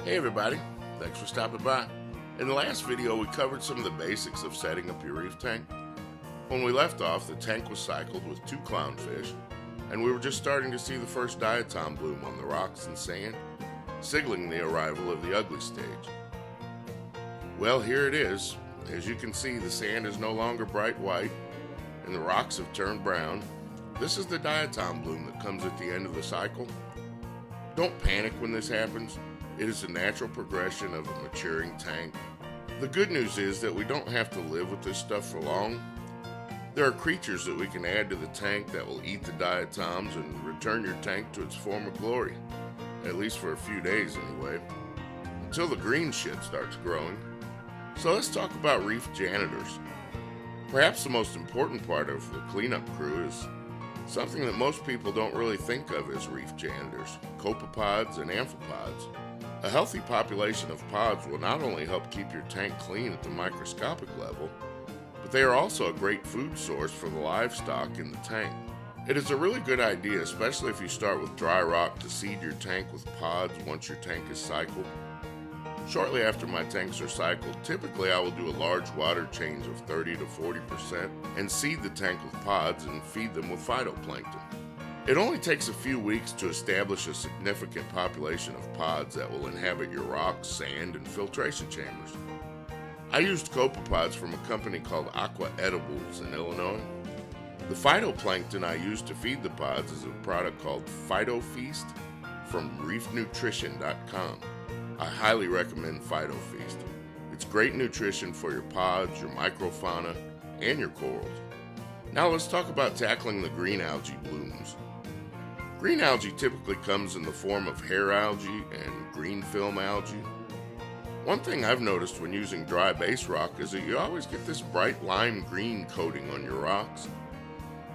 Hey everybody, thanks for stopping by. In the last video we covered some of the basics of setting up your reef tank. When we left off, the tank was cycled with 2 clownfish, and we were just starting to see the first diatom bloom on the rocks and sand, signaling the arrival of the ugly stage. Well, here it is. As you can see, the sand is no longer bright white, and the rocks have turned brown. This is the diatom bloom that comes at the end of the cycle. Don't panic when this happens. It is a natural progression of a maturing tank. The good news is that we don't have to live with this stuff for long. There are creatures that we can add to the tank that will eat the diatoms and return your tank to its former glory, at least for a few days anyway, until the green shit starts growing. So let's talk about reef janitors. Perhaps the most important part of the cleanup crew is something that most people don't really think of as reef janitors: copepods and amphipods. A healthy population of pods will not only help keep your tank clean at the microscopic level, but they are also a great food source for the livestock in the tank. It is a really good idea, especially if you start with dry rock, to seed your tank with pods once your tank is cycled. Shortly after my tanks are cycled, typically I will do a large water change of 30 to 40% and seed the tank with pods and feed them with phytoplankton. It only takes a few weeks to establish a significant population of pods that will inhabit your rocks, sand, and filtration chambers. I used copepods from a company called Aqua Edibles in Illinois. The phytoplankton I used to feed the pods is a product called PhytoFeast from reefnutrition.com. I highly recommend PhytoFeast. It's great nutrition for your pods, your microfauna, and your corals. Now let's talk about tackling the green algae blooms. Green algae typically comes in the form of hair algae and green film algae. One thing I've noticed when using dry base rock is that you always get this bright lime green coating on your rocks.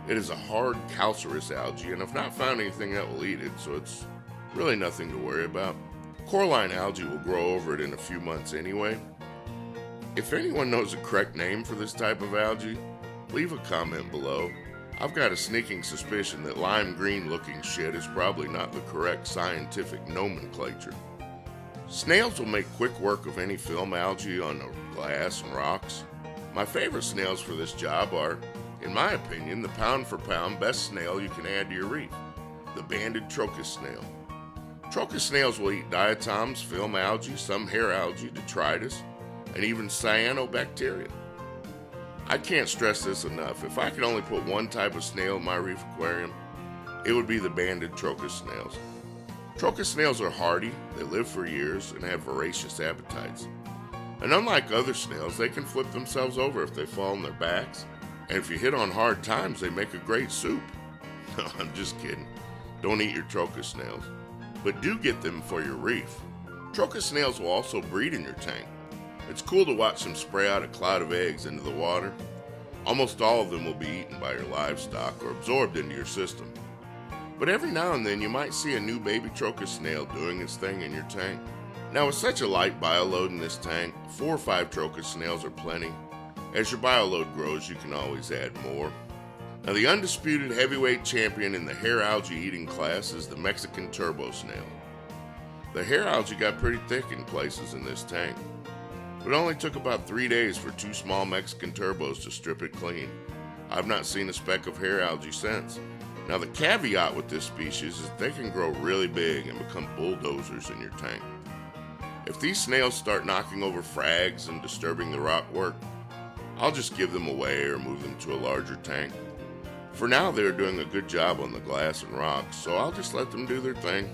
It is a hard calcareous algae, and I've not found anything that will eat it, so it's really nothing to worry about. Coralline algae will grow over it in a few months anyway. If anyone knows the correct name for this type of algae, leave a comment below. I've got a sneaking suspicion that lime green looking shit is probably not the correct scientific nomenclature. Snails will make quick work of any film algae on the glass and rocks. My favorite snails for this job are, in my opinion, the pound for pound best snail you can add to your reef, the banded trochus snail. Trochus snails will eat diatoms, film algae, some hair algae, detritus, and even cyanobacteria. I can't stress this enough. If I could only put one type of snail in my reef aquarium, it would be the banded trochus snails. Trochus snails are hardy, they live for years, and have voracious appetites. And unlike other snails, they can flip themselves over if they fall on their backs, and if you hit on hard times, they make a great soup. No, I'm just kidding. Don't eat your trochus snails, but do get them for your reef. Trochus snails will also breed in your tank. It's cool to watch them spray out a cloud of eggs into the water. Almost all of them will be eaten by your livestock or absorbed into your system. But every now and then you might see a new baby trochus snail doing its thing in your tank. Now with such a light bioload in this tank, 4 or 5 trochus snails are plenty. As your bioload grows, you can always add more. Now the undisputed heavyweight champion in the hair algae eating class is the Mexican turbo snail. The hair algae got pretty thick in places in this tank, but it only took about 3 days for 2 small Mexican turbos to strip it clean. I've not seen a speck of hair algae since. Now the caveat with this species is that they can grow really big and become bulldozers in your tank. If these snails start knocking over frags and disturbing the rock work, I'll just give them away or move them to a larger tank. For now, they're doing a good job on the glass and rocks, so I'll just let them do their thing.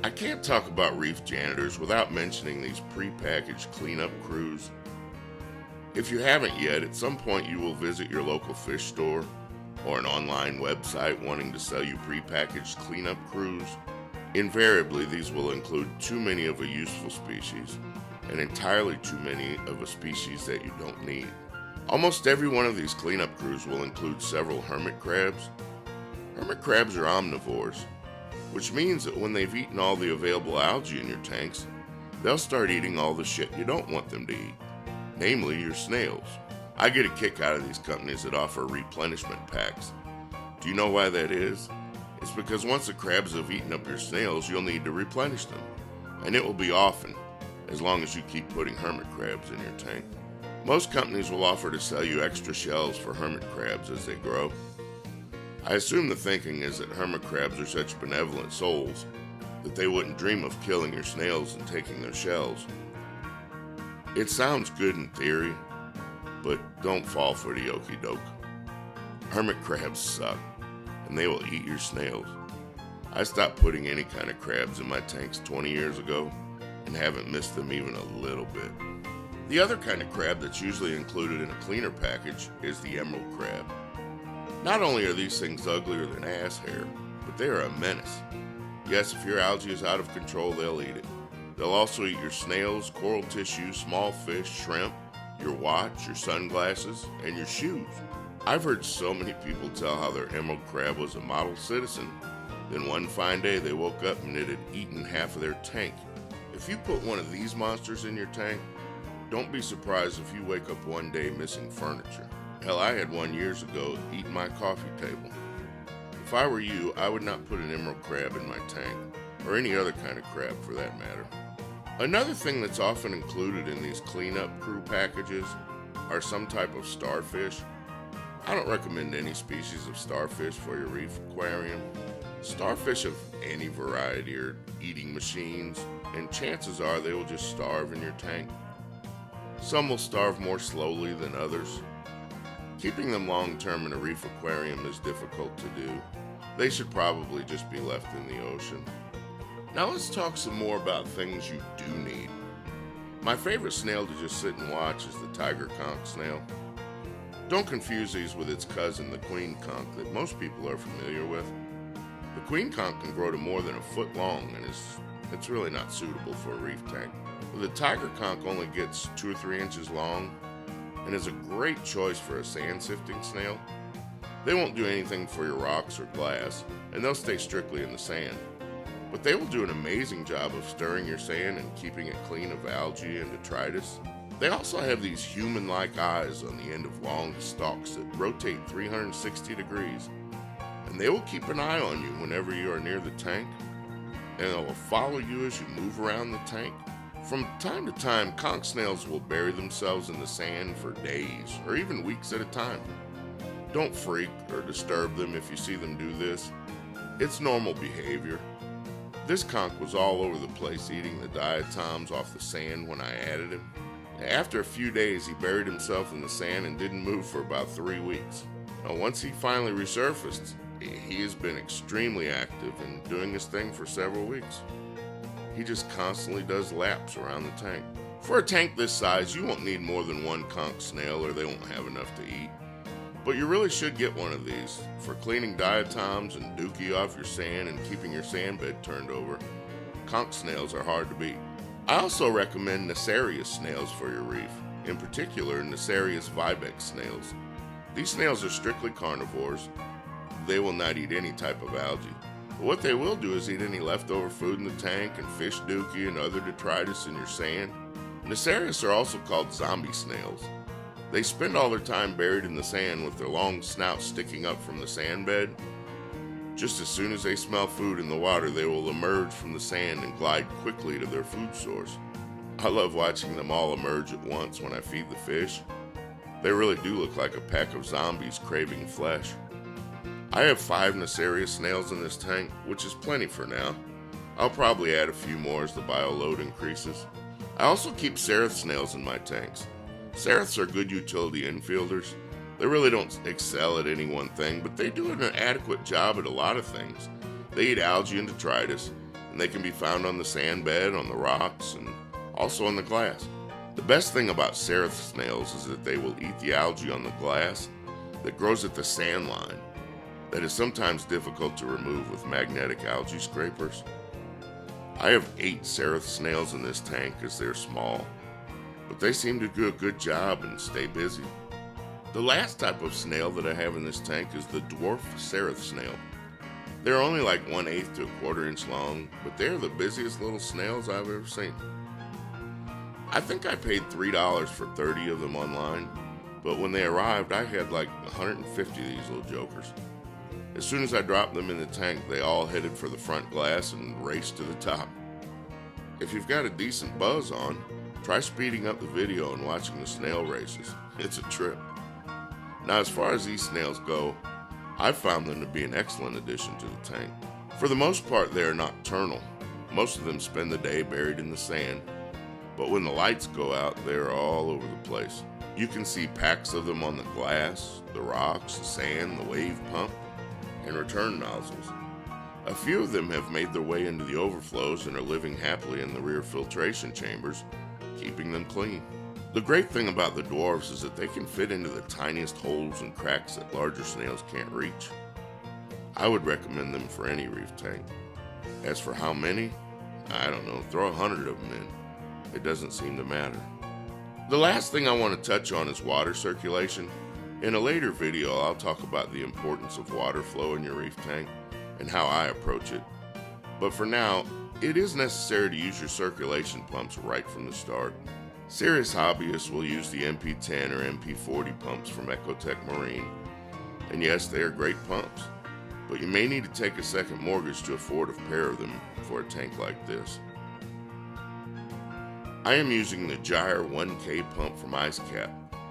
I can't talk about reef janitors without mentioning these pre-packaged cleanup crews. If you haven't yet, at some point you will visit your local fish store or an online website wanting to sell you pre-packaged cleanup crews. Invariably, these will include too many of a useful species and entirely too many of a species that you don't need. Almost every one of these cleanup crews will include several hermit crabs. Hermit crabs are omnivores, which means that when they've eaten all the available algae in your tanks, they'll start eating all the shit you don't want them to eat, namely your snails. I get a kick out of these companies that offer replenishment packs. Do you know why that is? It's because once the crabs have eaten up your snails, you'll need to replenish them. and it will be often, as long as you keep putting hermit crabs in your tank. Most companies will offer to sell you extra shells for hermit crabs as they grow. I assume the thinking is that hermit crabs are such benevolent souls that they wouldn't dream of killing your snails and taking their shells. It sounds good in theory, but don't fall for the okie doke. Hermit crabs suck, and they will eat your snails. I stopped putting any kind of crabs in my tanks 20 years ago and haven't missed them even a little bit. The other kind of crab that's usually included in a cleaner package is the emerald crab. Not only are these things uglier than ass hair, but they are a menace. Yes, if your algae is out of control, they'll eat it. They'll also eat your snails, coral tissue, small fish, shrimp, your watch, your sunglasses, and your shoes. I've heard so many people tell how their emerald crab was a model citizen. Then one fine day they woke up and it had eaten half of their tank. If you put one of these monsters in your tank, don't be surprised if you wake up one day missing furniture. Hell, I had one years ago eat my coffee table. If I were you, I would not put an emerald crab in my tank, or any other kind of crab for that matter. Another thing that's often included in these cleanup crew packages are some type of starfish. I don't recommend any species of starfish for your reef aquarium. Starfish of any variety are eating machines, and chances are they will just starve in your tank. Some will starve more slowly than others. Keeping them long-term in a reef aquarium is difficult to do. They should probably just be left in the ocean. Now let's talk some more about things you do need. My favorite snail to just sit and watch is the tiger conch snail. Don't confuse these with its cousin, the queen conch, that most people are familiar with. The queen conch can grow to more than a foot long, and it's really not suitable for a reef tank. The tiger conch only gets 2 or 3 inches long and is a great choice for a sand sifting snail. They won't do anything for your rocks or glass, and they'll stay strictly in the sand. But they will do an amazing job of stirring your sand and keeping it clean of algae and detritus. They also have these human-like eyes on the end of long stalks that rotate 360 degrees, and they will keep an eye on you whenever you are near the tank, and they will follow you as you move around the tank. From time to time, conch snails will bury themselves in the sand for days or even weeks at a time. Don't freak or disturb them if you see them do this. It's normal behavior. This conch was all over the place eating the diatoms off the sand when I added him. After a few days, he buried himself in the sand and didn't move for about 3 weeks. Now, once he finally resurfaced, he has been extremely active and doing his thing for several weeks. He just constantly does laps around the tank. For a tank this size, you won't need more than one conch snail or they won't have enough to eat. But you really should get one of these for cleaning diatoms and dookie off your sand and keeping your sand bed turned over. Conch snails are hard to beat. I also recommend Nacerius snails for your reef, in particular Nacerius vibex snails. These snails are strictly carnivores. They will not eat any type of algae. But what they will do is eat any leftover food in the tank and fish dookie and other detritus in your sand. Nacerius are also called zombie snails. They spend all their time buried in the sand with their long snouts sticking up from the sand bed. Just as soon as they smell food in the water, they will emerge from the sand and glide quickly to their food source. I love watching them all emerge at once when I feed the fish. They really do look like a pack of zombies craving flesh. I have 5 Nacerius snails in this tank, which is plenty for now. I'll probably add a few more as the bio load increases. I also keep Cerith snails in my tanks. Ceriths are good utility infielders. They really don't excel at any one thing, but they do an adequate job at a lot of things. They eat algae and detritus, and they can be found on the sand bed, on the rocks, and also on the glass. The best thing about Cerith snails is that they will eat the algae on the glass that grows at the sand line. That is sometimes difficult to remove with magnetic algae scrapers. I have 8 Cerith snails in this tank as they're small, but they seem to do a good job and stay busy. The last type of snail that I have in this tank is the dwarf Cerith snail. They're only like 1/8 to 1/4 inch long, but they're the busiest little snails I've ever seen. I think I paid $3 for 30 of them online, but when they arrived, I had like 150 of these little jokers. As soon as I dropped them in the tank, they all headed for the front glass and raced to the top. If you've got a decent buzz on, try speeding up the video and watching the snail races. It's a trip. Now, as far as these snails go, I've found them to be an excellent addition to the tank. For the most part, they are nocturnal. Most of them spend the day buried in the sand, but when the lights go out, they are all over the place. You can see packs of them on the glass, the rocks, the sand, the wave pump, and return nozzles. A few of them have made their way into the overflows and are living happily in the rear filtration chambers, keeping them clean. The great thing about the dwarfs is that they can fit into the tiniest holes and cracks that larger snails can't reach. I would recommend them for any reef tank. As for how many, I don't know, throw 100 of them in. It doesn't seem to matter. The last thing I want to touch on is water circulation. In a later video, I'll talk about the importance of water flow in your reef tank and how I approach it. But for now, it is necessary to use your circulation pumps right from the start. Serious hobbyists will use the MP10 or MP40 pumps from Innovative Marine, and yes, they are great pumps, but you may need to take a second mortgage to afford a pair of them for a tank like this. I am using the Gyre 1K pump from IceCap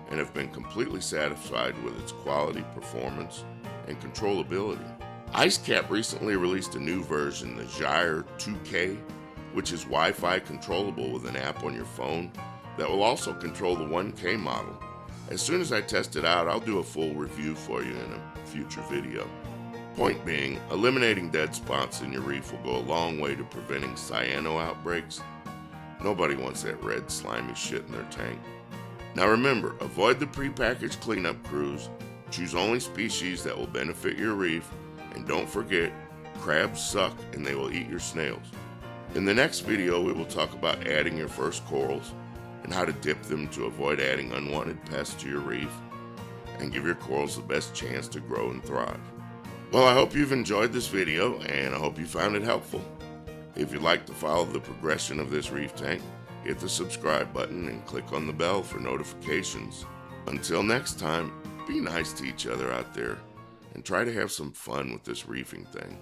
and have been completely satisfied with its quality, performance, and controllability. IceCap recently released a new version, the Gyre 2K, which is Wi-Fi controllable with an app on your phone that will also control the 1K model. As soon as I test it out, I'll do a full review for you in a future video. Point being, eliminating dead spots in your reef will go a long way to preventing cyano outbreaks. Nobody wants that red slimy shit in their tank. Now remember, avoid the prepackaged cleanup crews, choose only species that will benefit your reef, and don't forget, crabs suck and they will eat your snails. In the next video, we will talk about adding your first corals and how to dip them to avoid adding unwanted pests to your reef and give your corals the best chance to grow and thrive. Well, I hope you've enjoyed this video and I hope you found it helpful. If you'd like to follow the progression of this reef tank, hit the subscribe button and click on the bell for notifications. Until next time, be nice to each other out there and try to have some fun with this reefing thing.